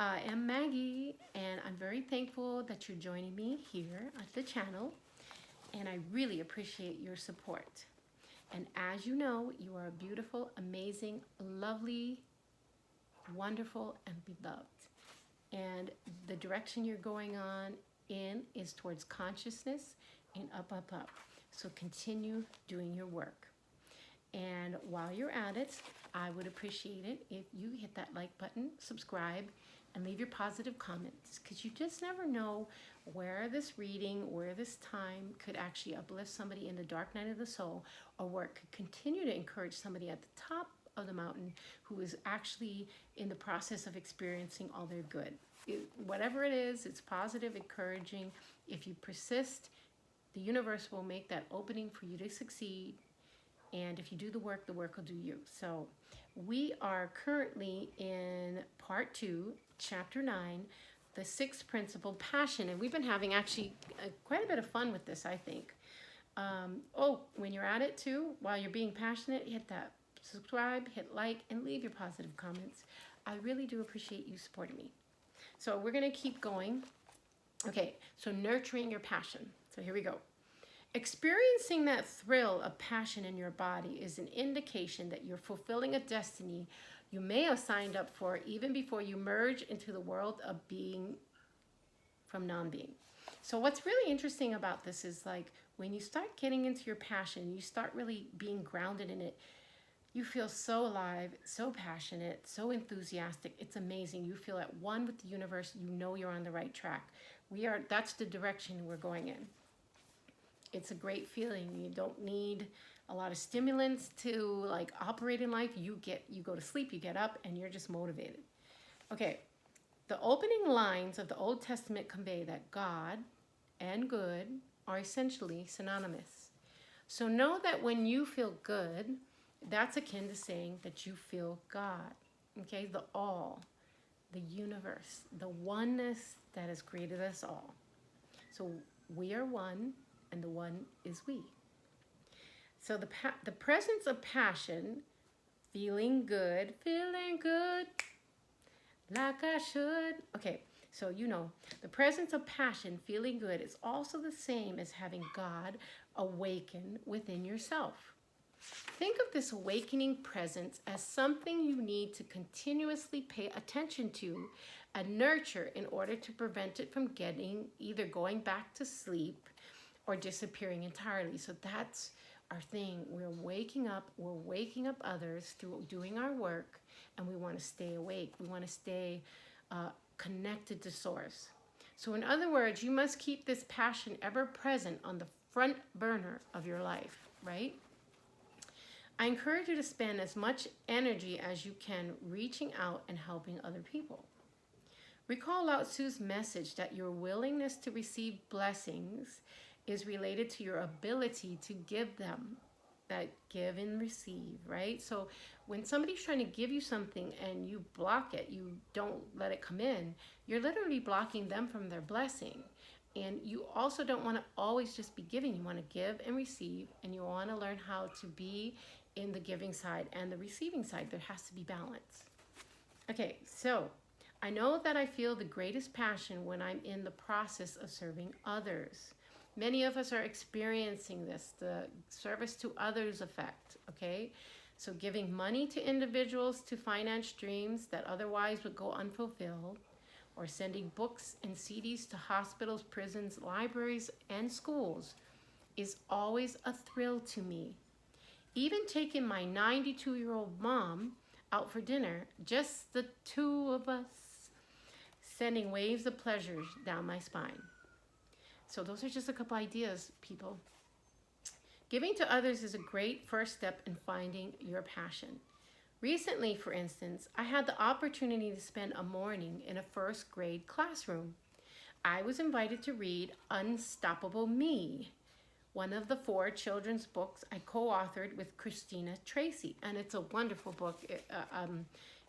I am Maggie, and I'm very thankful that you're joining me here at the channel, and I really appreciate your support. And as you know, you are beautiful, amazing, lovely, wonderful, and beloved. And the direction you're going on in is towards consciousness and up, up, up. So continue doing your work. And while you're at it, I would appreciate it if you hit that like button, subscribe, and leave your positive comments, because you just never know where this reading, where this time could actually uplift somebody in the dark night of the soul, or where it could continue to encourage somebody at the top of the mountain who is actually in the process of experiencing all their good. Whatever it is, it's positive, encouraging. If you persist, the universe will make that opening for you to succeed. And if you do the work will do you. So we are currently in part 2, chapter 9, the sixth principle, passion. And we've been having actually quite a bit of fun with this, I think. When you're at it too, while you're being passionate, hit that subscribe, hit like, and leave your positive comments. I really do appreciate you supporting me. So we're going to keep going. Okay, so nurturing your passion. So here we go. Experiencing that thrill of passion in your body is an indication that you're fulfilling a destiny you may have signed up for even before you merge into the world of being from non-being. So what's really interesting about this is, like, when you start getting into your passion, you start really being grounded in it, you feel so alive, so passionate, so enthusiastic. It's amazing. You feel at one with the universe. You know you're on the right track. That's the direction we're going in. It's a great feeling. You don't need a lot of stimulants to like operate in life. You go to sleep, you get up, and you're just motivated. Okay, the opening lines of the Old Testament convey that God and good are essentially synonymous. So know that when you feel good, that's akin to saying that you feel God. Okay, the all, the universe, the oneness that has created us all. So we are one, and the one is we. So the presence of passion, feeling good like I should. Okay, so the presence of passion, feeling good, is also the same as having God awaken within yourself. Think of this awakening presence as something you need to continuously pay attention to and nurture in order to prevent it from either going back to sleep or disappearing entirely. So that's our thing. We're waking up others through doing our work, and we want to stay awake. We want to stay connected to source. So in other words, you must keep this passion ever present on the front burner of your life, right? I encourage you to spend as much energy as you can reaching out and helping other people. Recall Lao Tzu's message that your willingness to receive blessings is related to your ability to give them, that give and receive, right? So when somebody's trying to give you something and you block it, you don't let it come in, you're literally blocking them from their blessing. And you also don't want to always just be giving. You want to give and receive, and you want to learn how to be in the giving side and the receiving side. There has to be balance. Okay, so I know that I feel the greatest passion when I'm in the process of serving others. Many of us are experiencing this, the service to others effect, okay? So giving money to individuals to finance dreams that otherwise would go unfulfilled, or sending books and CDs to hospitals, prisons, libraries, and schools is always a thrill to me. Even taking my 92-year-old mom out for dinner, just the two of us, sending waves of pleasure down my spine. So those are just a couple ideas, people. Giving to others is a great first step in finding your passion. Recently, for instance, I had the opportunity to spend a morning in a first grade classroom. I was invited to read Unstoppable Me, one of the 4 children's books I co-authored with Christina Tracy. And it's a wonderful book.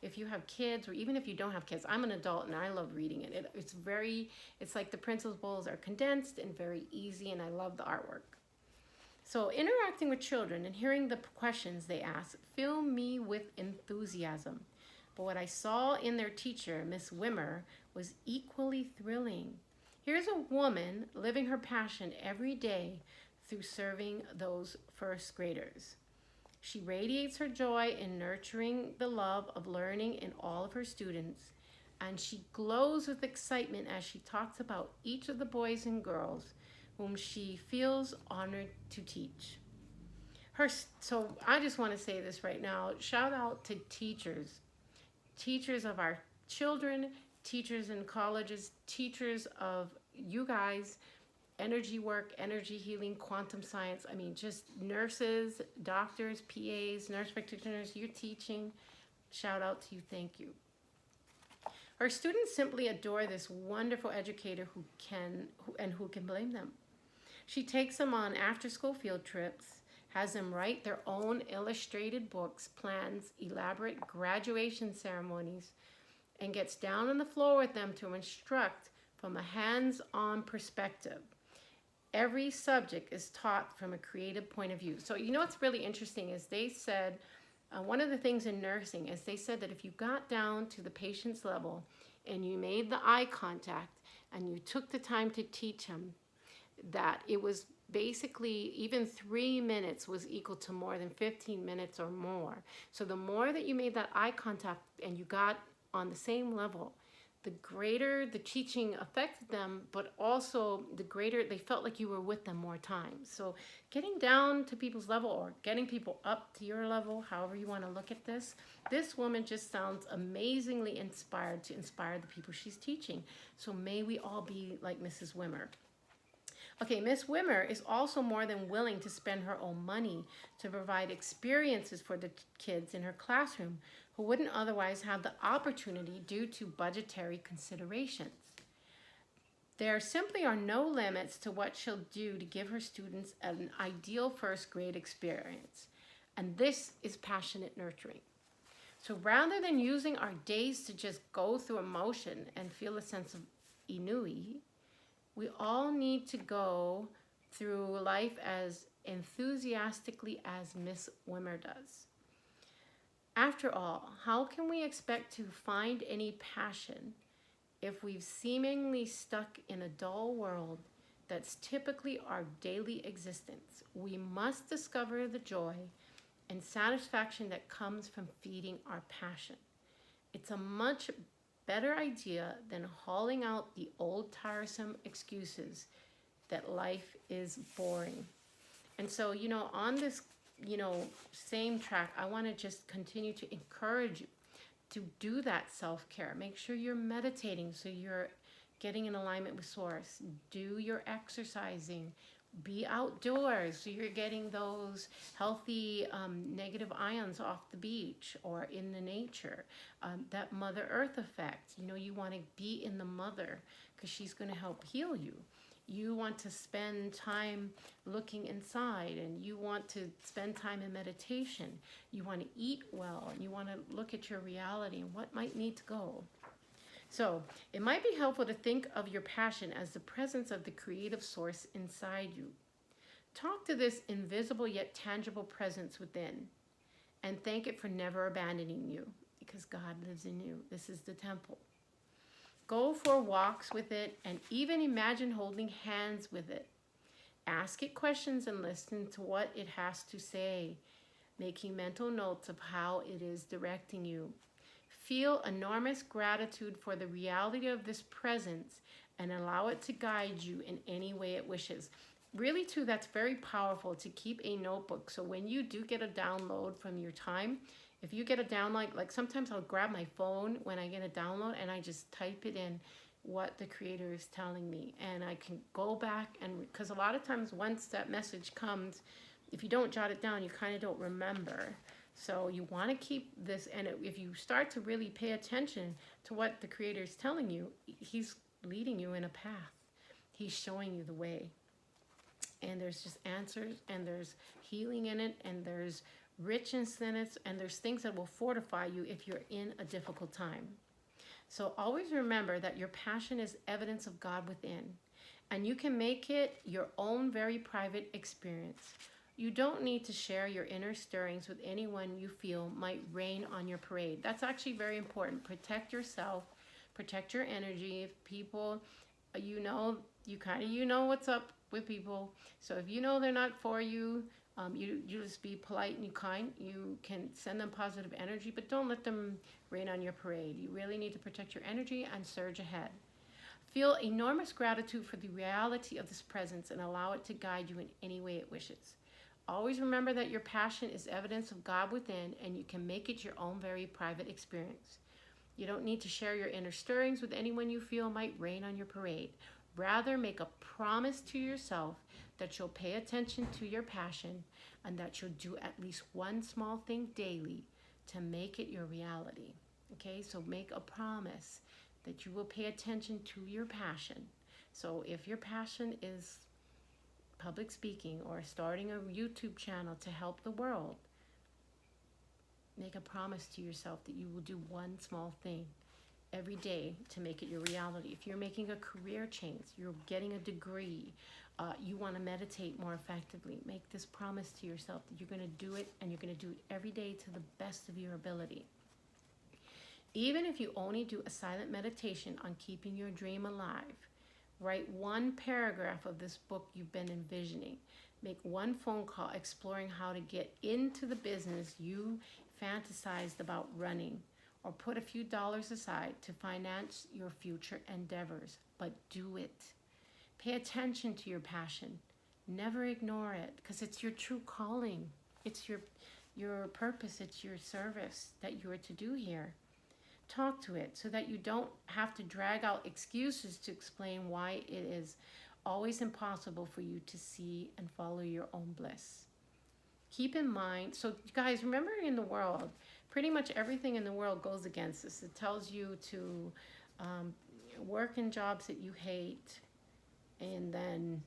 If you have kids, or even if you don't have kids, I'm an adult and I love reading it. It's like the principles are condensed and very easy, and I love the artwork. So interacting with children and hearing the questions they ask fill me with enthusiasm. but what I saw in their teacher, Miss Wimmer, was equally thrilling. Here's a woman living her passion every day through serving those first graders. She radiates her joy in nurturing the love of learning in all of her students, and she glows with excitement as she talks about each of the boys and girls whom she feels honored to teach. So I just want to say this right now. Shout out to teachers, teachers of our children, teachers in colleges, teachers of you guys, energy work, energy healing, quantum science. I mean, just nurses, doctors, PAs, nurse practitioners, you're teaching. Shout out to you. Thank you. Our students simply adore this wonderful educator who can blame them. She takes them on after-school field trips, has them write their own illustrated books, plans elaborate graduation ceremonies, and gets down on the floor with them to instruct from a hands-on perspective. Every subject is taught from a creative point of view. So you know what's really interesting is they said, one of the things in nursing is they said that if you got down to the patient's level and you made the eye contact and you took the time to teach them, that it was basically even 3 minutes was equal to more than 15 minutes or more. So the more that you made that eye contact and you got on the same level, the greater the teaching affected them, but also the greater they felt like you were with them more times. So getting down to people's level or getting people up to your level, however you want to look at this, this woman just sounds amazingly inspired to inspire the people she's teaching. So may we all be like Mrs. Wimmer. Okay, Miss Wimmer is also more than willing to spend her own money to provide experiences for the kids in her classroom who wouldn't otherwise have the opportunity due to budgetary considerations. There simply are no limits to what she'll do to give her students an ideal first grade experience. And this is passionate nurturing. So rather than using our days to just go through emotion and feel a sense of ennui, we all need to go through life as enthusiastically as Miss Wimmer does. After all, how can we expect to find any passion if we've seemingly stuck in a dull world that's typically our daily existence? We must discover the joy and satisfaction that comes from feeding our passion. It's a much better idea than hauling out the old tiresome excuses that life is boring. And so, on this, same track, I want to just continue to encourage you to do that self-care. Make sure you're meditating so you're getting in alignment with Source. Do your exercising. Be outdoors so you're getting those healthy negative ions off the beach or in the nature. That Mother Earth effect. You want to be in the mother because she's going to help heal you. You want to spend time looking inside, and you want to spend time in meditation. You want to eat well, and you want to look at your reality and what might need to go. So it might be helpful to think of your passion as the presence of the creative source inside you. Talk to this invisible yet tangible presence within and thank it for never abandoning you because God lives in you. This is the temple. Go for walks with it and even imagine holding hands with it. Ask it questions and listen to what it has to say, making mental notes of how it is directing you. Feel enormous gratitude for the reality of this presence and allow it to guide you in any way it wishes. Really, too, that's very powerful to keep a notebook. So when you do get a download from your time, if you get a download, like sometimes I'll grab my phone when I get a download and I just type it in what the creator is telling me. And I can go back and, because a lot of times once that message comes, if you don't jot it down, you kind of don't remember. So you want to keep this, and if you start to really pay attention to what the creator is telling you, he's leading you in a path. He's showing you the way. And there's just answers, and there's healing in it, and there's richness in it, and there's things that will fortify you if you're in a difficult time. So always remember that your passion is evidence of God within, and you can make it your own very private experience. You don't need to share your inner stirrings with anyone you feel might rain on your parade. That's actually very important. Protect yourself, protect your energy. If people, you know what's up with people. So if you know they're not for you, you just be polite and you kind. You can send them positive energy, but don't let them rain on your parade. You really need to protect your energy and surge ahead. Feel enormous gratitude for the reality of this presence and allow it to guide you in any way it wishes. Always remember that your passion is evidence of God within, and you can make it your own very private experience. You don't need to share your inner stirrings with anyone you feel might rain on your parade. Rather, make a promise to yourself that you'll pay attention to your passion and that you'll do at least one small thing daily to make it your reality. Okay, so make a promise that you will pay attention to your passion. So if your passion is public speaking or starting a YouTube channel to help the world, make a promise to yourself that you will do one small thing every day to make it your reality. If you're making a career change, you're getting a degree, you want to meditate more effectively, make this promise to yourself that you're going to do it, and you're going to do it every day to the best of your ability. Even if you only do a silent meditation on keeping your dream alive, write one paragraph of this book you've been envisioning. Make one phone call exploring how to get into the business you fantasized about running, or put a few dollars aside to finance your future endeavors. But do it. Pay attention to your passion. Never ignore it, because it's your true calling. It's your purpose. It's your service that you are to do here. Talk to it so that you don't have to drag out excuses to explain why it is always impossible for you to see and follow your own bliss. Keep in mind, so guys, remember, in the world, pretty much everything in the world goes against us. It tells you to work in jobs that you hate, and then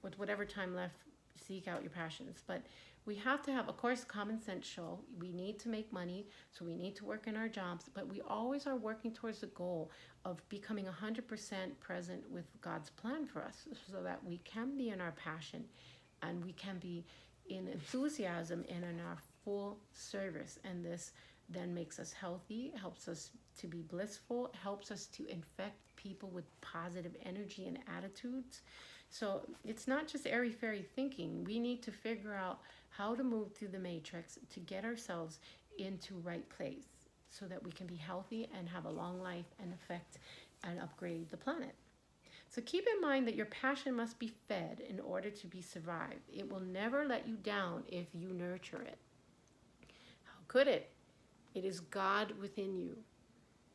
with whatever time left, seek out your passions. But we have to have, of course, common sense show. We need to make money, so we need to work in our jobs, but we always are working towards the goal of becoming 100% present with God's plan for us, so that we can be in our passion and we can be in enthusiasm and in our full service. And this then makes us healthy, helps us to be blissful, helps us to infect people with positive energy and attitudes. So it's not just airy-fairy thinking. We need to figure out how to move through the matrix to get ourselves into right place so that we can be healthy and have a long life and affect and upgrade the planet. So keep in mind that your passion must be fed in order to be survived. It will never let you down if you nurture it. How could it? It is God within you.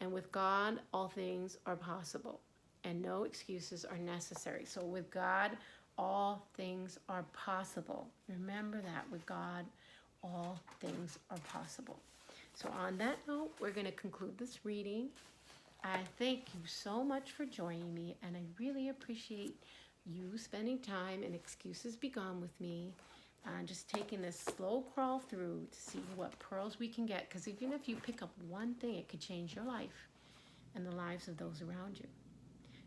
And with God, all things are possible, and no excuses are necessary. So with God, all things are possible. Remember that. With God, all things are possible. So on that note, we're going to conclude this reading. I thank you so much for joining me, and I really appreciate you spending time and excuses be gone with me. Just taking this slow crawl through to see what pearls we can get. Because even if you pick up one thing, it could change your life and the lives of those around you.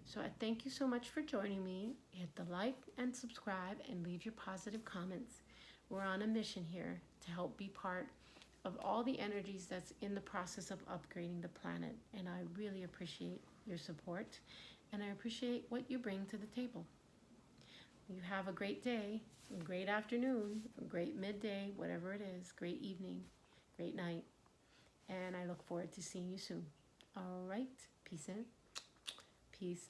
So I thank you so much for joining me. Hit the like and subscribe and leave your positive comments. We're on a mission here to help be part of all the energies that's in the process of upgrading the planet. And I really appreciate your support, and I appreciate what you bring to the table. You have a great day, a great afternoon, a great midday, whatever it is, great evening, great night. And I look forward to seeing you soon. All right, peace in, peace